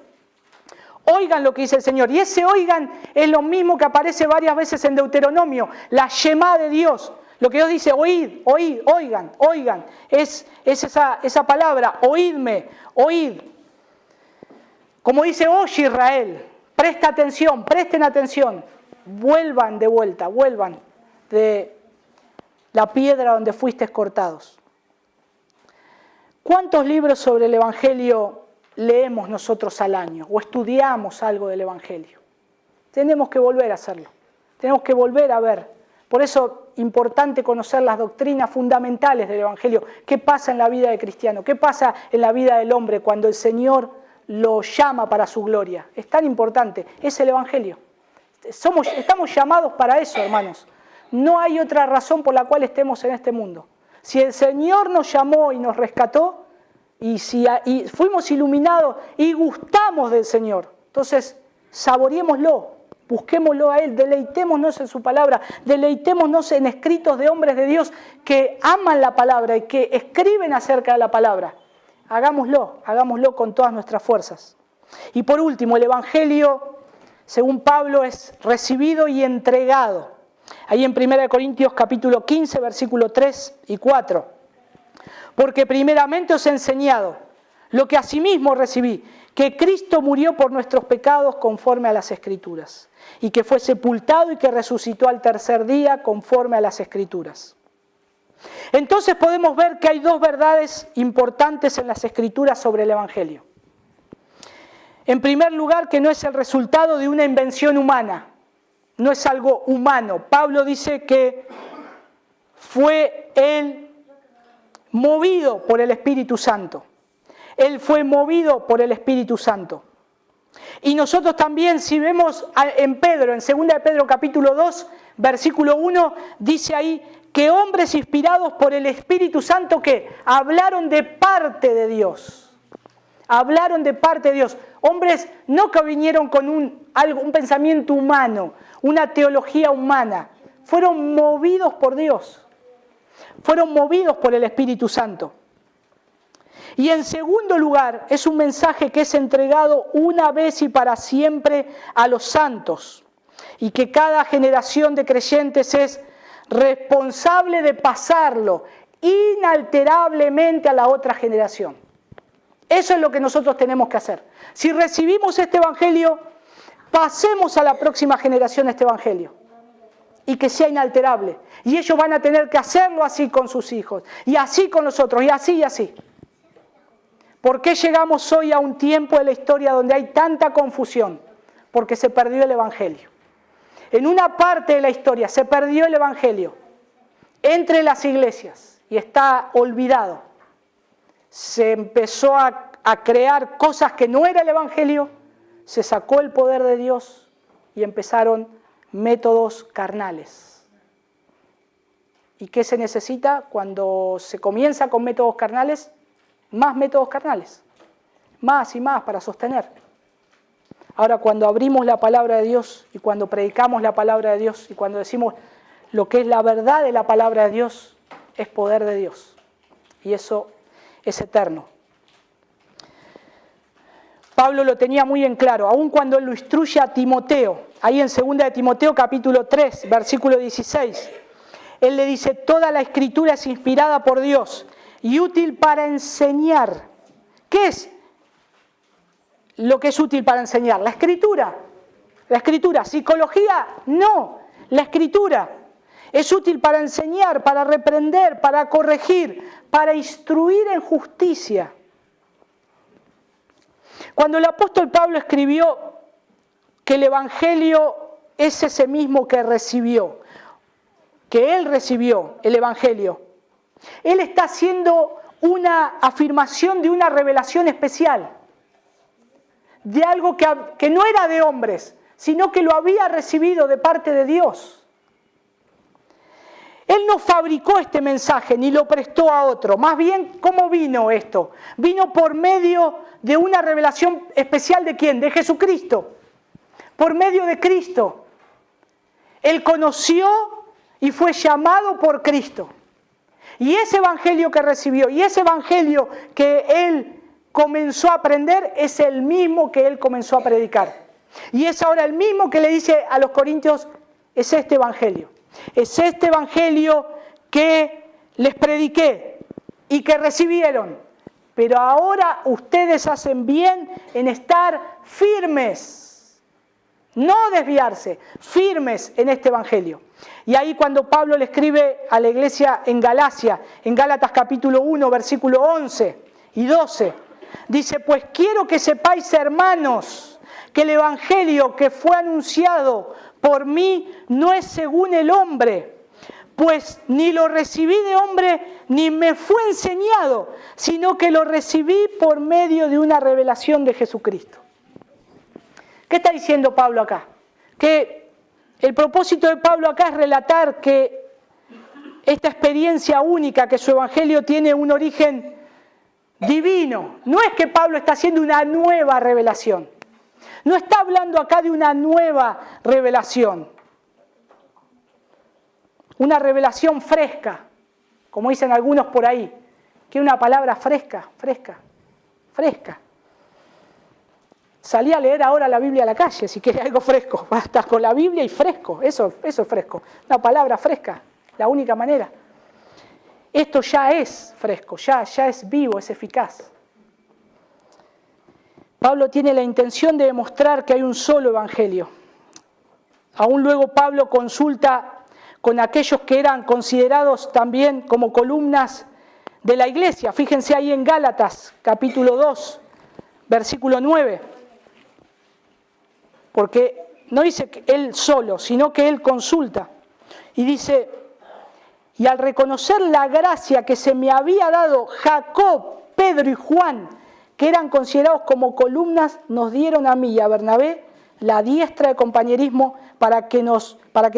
Oigan lo que dice el Señor. Y ese oigan es lo mismo que aparece varias veces en Deuteronomio, la Shemá de Dios. Lo que Dios dice, oíd, oíd, oigan, oigan. Es esa palabra, oídme, oíd. Como dice, oye Israel, presten atención. Vuelvan de vuelta, vuelvan de la piedra donde fuisteis cortados. ¿Cuántos libros sobre el Evangelio leemos nosotros al año o estudiamos algo del Evangelio? Tenemos que volver a hacerlo. Tenemos que volver a ver. Por eso es importante conocer las doctrinas fundamentales del Evangelio. ¿Qué pasa en la vida del cristiano? ¿Qué pasa en la vida del hombre cuando el Señor lo llama para su gloria? Es tan importante. Es el Evangelio. Estamos llamados para eso, hermanos. No hay otra razón por la cual estemos en este mundo. Si el Señor nos llamó y nos rescató, y fuimos iluminados y gustamos del Señor, entonces saboreémoslo. Busquémoslo a Él, deleitémonos en su palabra, deleitémonos en escritos de hombres de Dios que aman la palabra y que escriben acerca de la palabra. Hagámoslo con todas nuestras fuerzas. Y por último, el Evangelio, según Pablo, es recibido y entregado. Ahí en 1 Corintios capítulo 15, versículo 3 y 4. Porque primeramente os he enseñado lo que asimismo recibí, que Cristo murió por nuestros pecados conforme a las Escrituras, y que fue sepultado y que resucitó al tercer día conforme a las Escrituras. Entonces podemos ver que hay dos verdades importantes en las Escrituras sobre el Evangelio. En primer lugar, que no es el resultado de una invención humana, no es algo humano. Pablo dice que fue él movido por el Espíritu Santo. Él fue movido por el Espíritu Santo. Y nosotros también, si vemos en Pedro, en 2 de Pedro capítulo 2, versículo 1, dice ahí que hombres inspirados por el Espíritu Santo que hablaron de parte de Dios. Hablaron de parte de Dios. Hombres no que vinieron con un pensamiento humano, una teología humana. Fueron movidos por Dios. Fueron movidos por el Espíritu Santo. Y en segundo lugar, es un mensaje que es entregado una vez y para siempre a los santos. Y que cada generación de creyentes es responsable de pasarlo inalterablemente a la otra generación. Eso es lo que nosotros tenemos que hacer. Si recibimos este evangelio, pasemos a la próxima generación este evangelio. Y que sea inalterable. Y ellos van a tener que hacerlo así con sus hijos. Y así con los otros. Y así y así. ¿Por qué llegamos hoy a un tiempo de la historia donde hay tanta confusión? Porque se perdió el evangelio. En una parte de la historia se perdió el evangelio entre las iglesias y está olvidado. Se empezó a crear cosas que no era el evangelio, se sacó el poder de Dios y empezaron métodos carnales. ¿Y qué se necesita cuando se comienza con métodos carnales? Más métodos carnales, más y más para sostener. Ahora, cuando abrimos la palabra de Dios y cuando predicamos la palabra de Dios y cuando decimos lo que es la verdad de la palabra de Dios, es poder de Dios. Y eso es eterno. Pablo lo tenía muy en claro, aun cuando él lo instruye a Timoteo, ahí en 2 de Timoteo capítulo 3, versículo 16. Él le dice, toda la escritura es inspirada por Dios y útil para enseñar. ¿Qué es lo que es útil para enseñar? La escritura. La escritura. ¿Psicología? No. La escritura. Es útil para enseñar, para reprender, para corregir, para instruir en justicia. Cuando el apóstol Pablo escribió que el evangelio es ese mismo que recibió, que él recibió el evangelio, él está haciendo una afirmación de una revelación especial, de algo que no era de hombres, sino que lo había recibido de parte de Dios. Él no fabricó este mensaje ni lo prestó a otro. Más bien, ¿cómo vino esto? Vino por medio de una revelación especial ¿de quién? De Jesucristo. Por medio de Cristo. Él conoció y fue llamado por Cristo. Y ese evangelio que recibió y ese evangelio que él comenzó a aprender es el mismo que él comenzó a predicar. Y es ahora el mismo que le dice a los corintios, es este evangelio. Es este evangelio que les prediqué y que recibieron. Pero ahora ustedes hacen bien en estar firmes, no desviarse, firmes en este evangelio. Y ahí cuando Pablo le escribe a la iglesia en Galacia, en Gálatas capítulo 1, versículo 11 y 12, dice, pues quiero que sepáis, hermanos, que el evangelio que fue anunciado por mí no es según el hombre, pues ni lo recibí de hombre ni me fue enseñado, sino que lo recibí por medio de una revelación de Jesucristo. ¿Qué está diciendo Pablo acá? Que el propósito de Pablo acá es relatar que esta experiencia única, que su evangelio tiene un origen divino. No es que Pablo está haciendo una nueva revelación. No está hablando acá de una nueva revelación. Una revelación fresca, como dicen algunos por ahí. Que una palabra fresca. Salí a leer ahora la Biblia a la calle, si quiere algo fresco. Va a estar con la Biblia y fresco. Eso es fresco. Una palabra fresca, la única manera. Esto ya es fresco, ya es vivo, es eficaz. Pablo tiene la intención de demostrar que hay un solo evangelio. Aún luego Pablo consulta con aquellos que eran considerados también como columnas de la iglesia. Fíjense ahí en Gálatas, capítulo 2, versículo 9. Porque no dice que él solo, sino que él consulta. Y dice, y al reconocer la gracia que se me había dado Jacob, Pedro y Juan, que eran considerados como columnas, nos dieron a mí y a Bernabé la diestra de compañerismo para que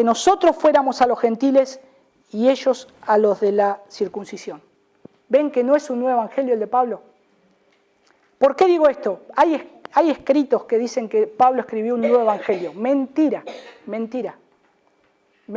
nosotros fuéramos a los gentiles y ellos a los de la circuncisión. ¿Ven que no es un nuevo evangelio el de Pablo? ¿Por qué digo esto? Hay escritos que dicen que Pablo escribió un nuevo evangelio. Mentira, mentira.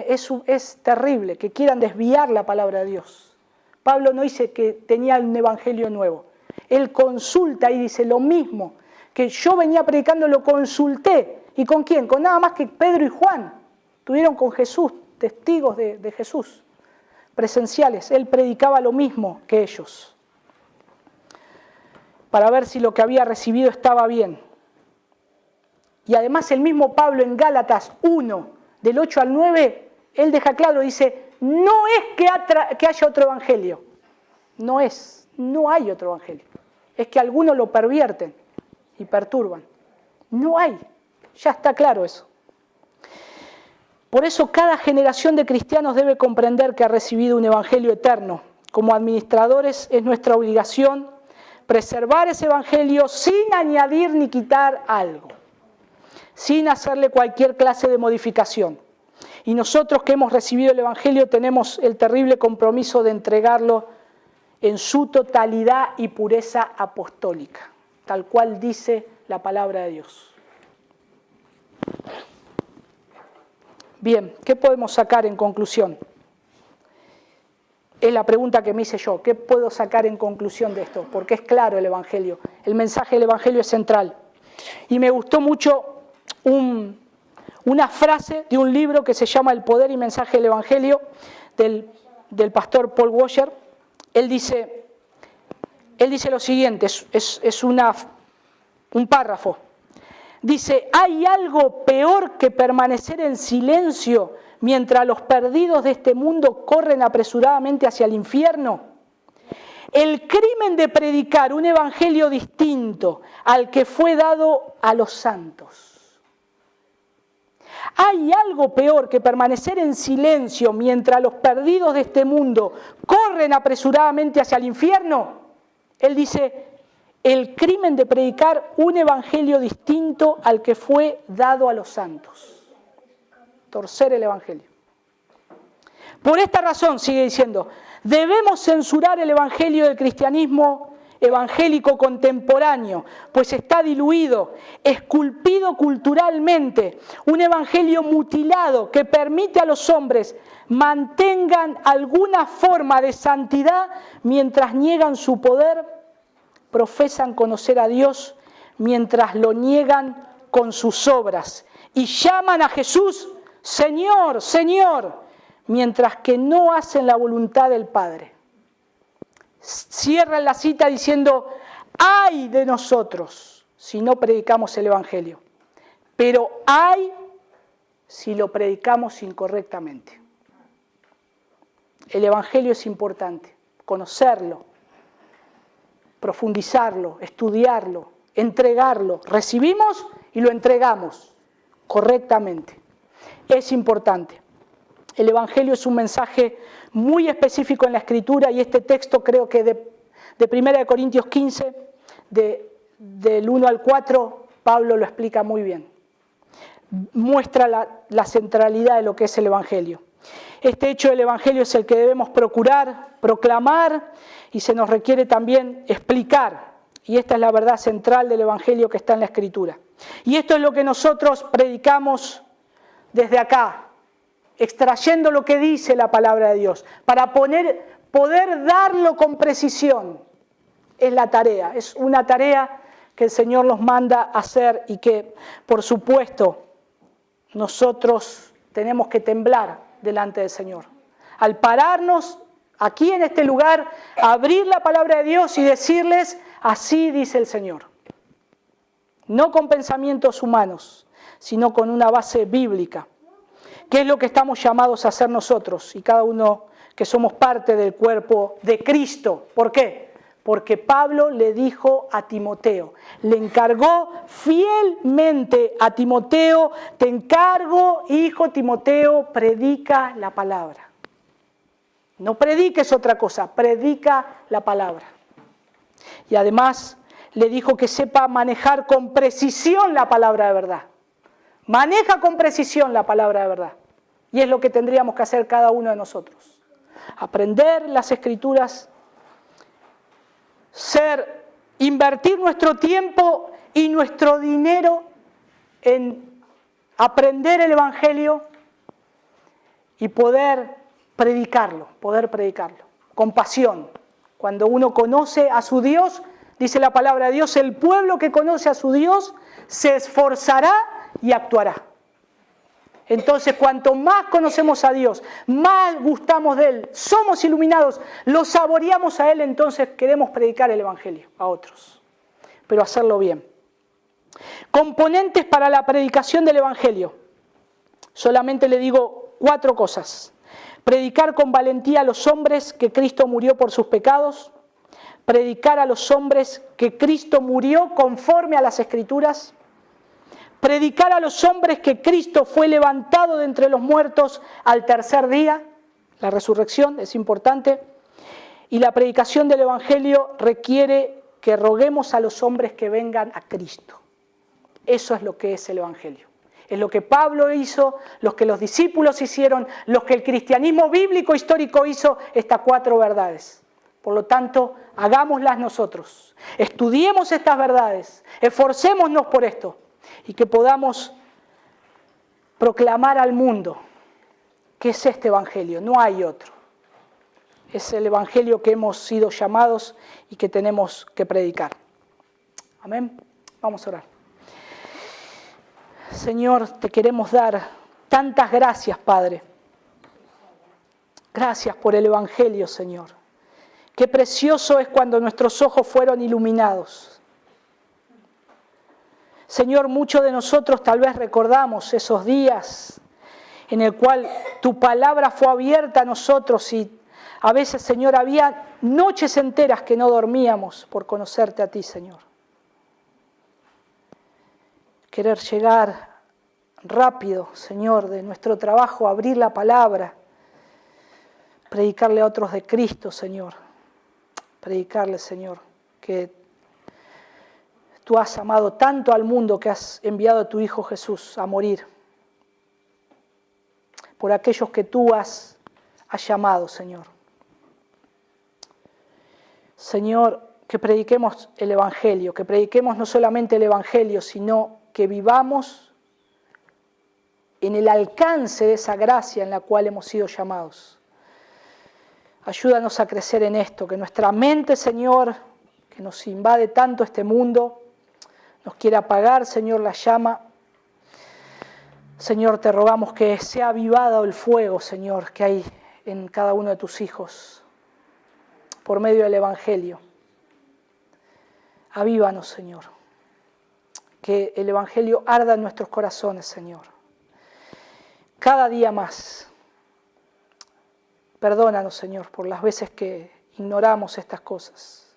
Es terrible que quieran desviar la palabra de Dios. Pablo no dice que tenía un evangelio nuevo. Él consulta y dice lo mismo que yo venía predicando, lo consulté. ¿Y con quién? Con nada más que Pedro y Juan. Estuvieron con Jesús, testigos de Jesús, presenciales. Él predicaba lo mismo que ellos, para ver si lo que había recibido estaba bien. Y además el mismo Pablo en Gálatas 1, del 8 al 9, él deja claro, dice, no es que haya otro evangelio. No hay otro evangelio. Es que algunos lo pervierten y perturban. No hay, ya está claro eso. Por eso cada generación de cristianos debe comprender que ha recibido un evangelio eterno. Como administradores es nuestra obligación preservar ese evangelio sin añadir ni quitar algo, sin hacerle cualquier clase de modificación. Y nosotros que hemos recibido el evangelio tenemos el terrible compromiso de entregarlo en su totalidad y pureza apostólica, tal cual dice la palabra de Dios. Bien, ¿qué podemos sacar en conclusión? Es la pregunta que me hice yo. ¿Qué puedo sacar en conclusión de esto? Porque es claro el evangelio. El mensaje del evangelio es central. Y me gustó mucho una frase de un libro que se llama El poder y mensaje del evangelio, del pastor Paul Washer. Él dice lo siguiente, es un párrafo. Dice, ¿hay algo peor que permanecer en silencio mientras los perdidos de este mundo corren apresuradamente hacia el infierno? El crimen de predicar un evangelio distinto al que fue dado a los santos. ¿Hay algo peor que permanecer en silencio mientras los perdidos de este mundo corren apresuradamente hacia el infierno? Él dice, el crimen de predicar un evangelio distinto al que fue dado a los santos. Torcer el evangelio. Por esta razón, sigue diciendo, debemos censurar el evangelio del cristianismo evangélico contemporáneo, pues está diluido, esculpido culturalmente, un evangelio mutilado que permite a los hombres mantengan alguna forma de santidad mientras niegan su poder, profesan conocer a Dios mientras lo niegan con sus obras y llaman a Jesús Señor, Señor, mientras que no hacen la voluntad del Padre. Cierran la cita diciendo, ¡ay de nosotros si no predicamos el evangelio! Pero ¡ay si lo predicamos incorrectamente! El evangelio es importante, conocerlo, profundizarlo, estudiarlo, entregarlo. Recibimos y lo entregamos correctamente. Es importante. El evangelio es un mensaje muy específico en la Escritura y este texto creo que de 1 Corintios 15, del 1 al 4, Pablo lo explica muy bien. Muestra la centralidad de lo que es el evangelio. Este hecho del evangelio es el que debemos procurar, proclamar y se nos requiere también explicar. Y esta es la verdad central del evangelio que está en la Escritura. Y esto es lo que nosotros predicamos desde acá, extrayendo lo que dice la palabra de Dios, para poder darlo con precisión. Es la tarea, es una tarea que el Señor nos manda a hacer y que, por supuesto, nosotros tenemos que temblar delante del Señor. Al pararnos aquí en este lugar, abrir la palabra de Dios y decirles, así dice el Señor. No con pensamientos humanos, sino con una base bíblica. ¿Qué es lo que estamos llamados a hacer nosotros y cada uno que somos parte del cuerpo de Cristo? ¿Por qué? Porque Pablo le dijo a Timoteo, le encargó fielmente a Timoteo, te encargo, hijo Timoteo, predica la palabra. No prediques otra cosa, predica la palabra. Y además le dijo que sepa manejar con precisión la palabra de verdad. Maneja con precisión la palabra de verdad. Y es lo que tendríamos que hacer cada uno de nosotros. Aprender las Escrituras, ser invertir nuestro tiempo y nuestro dinero en aprender el Evangelio y poder predicarlo con pasión. Cuando uno conoce a su Dios, dice la palabra de Dios, el pueblo que conoce a su Dios se esforzará y actuará. Entonces, cuanto más conocemos a Dios, más gustamos de Él, somos iluminados, lo saboreamos a Él, entonces queremos predicar el Evangelio a otros, pero hacerlo bien. Componentes para la predicación del Evangelio. Solamente le digo 4 cosas. Predicar con valentía a los hombres que Cristo murió por sus pecados. Predicar a los hombres que Cristo murió conforme a las Escrituras. Predicar a los hombres que Cristo fue levantado de entre los muertos al tercer día. La resurrección es importante. Y la predicación del Evangelio requiere que roguemos a los hombres que vengan a Cristo. Eso es lo que es el Evangelio. Es lo que Pablo hizo, lo que los discípulos hicieron, lo que el cristianismo bíblico histórico hizo, estas 4 verdades. Por lo tanto, hagámoslas nosotros. Estudiemos estas verdades, esforcémonos por esto y que podamos proclamar al mundo que es este Evangelio, no hay otro. Es el Evangelio que hemos sido llamados y que tenemos que predicar. Amén. Vamos a orar. Señor, te queremos dar tantas gracias, Padre. Gracias por el Evangelio, Señor. Qué precioso es cuando nuestros ojos fueron iluminados. Señor, muchos de nosotros tal vez recordamos esos días en el cual tu palabra fue abierta a nosotros y a veces, Señor, había noches enteras que no dormíamos por conocerte a ti, Señor. Querer llegar rápido, Señor, de nuestro trabajo, abrir la palabra, predicarle a otros de Cristo, Señor. Predicarle, Señor, que tú has amado tanto al mundo que has enviado a tu Hijo Jesús a morir por aquellos que tú has llamado, Señor. Señor, que prediquemos el Evangelio, que prediquemos no solamente el Evangelio, sino que vivamos en el alcance de esa gracia en la cual hemos sido llamados. Ayúdanos a crecer en esto, que nuestra mente, Señor, que nos invade tanto este mundo, nos quiere apagar, Señor, la llama. Señor, te rogamos que sea avivado el fuego, Señor, que hay en cada uno de tus hijos, por medio del Evangelio. Avívanos, Señor. Que el Evangelio arda en nuestros corazones, Señor. Cada día más. Perdónanos, Señor, por las veces que ignoramos estas cosas.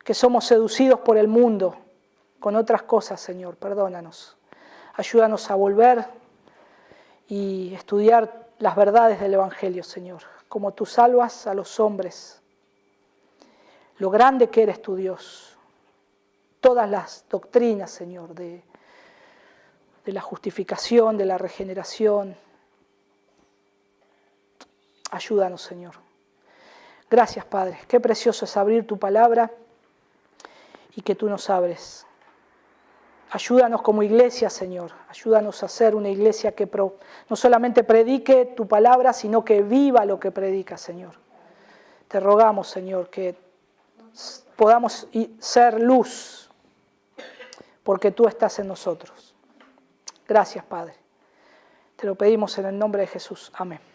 Que somos seducidos por el mundo con otras cosas, Señor. Perdónanos. Ayúdanos a volver y estudiar las verdades del Evangelio, Señor. Como tú salvas a los hombres. Lo grande que eres tu Dios. Todas las doctrinas, Señor, de la justificación, de la regeneración. Ayúdanos, Señor. Gracias, Padre. Qué precioso es abrir tu palabra y que tú nos abres. Ayúdanos como iglesia, Señor. Ayúdanos a ser una iglesia que no solamente predique tu palabra, sino que viva lo que predica, Señor. Te rogamos, Señor, que podamos ser luz, porque tú estás en nosotros. Gracias, Padre. Te lo pedimos en el nombre de Jesús. Amén.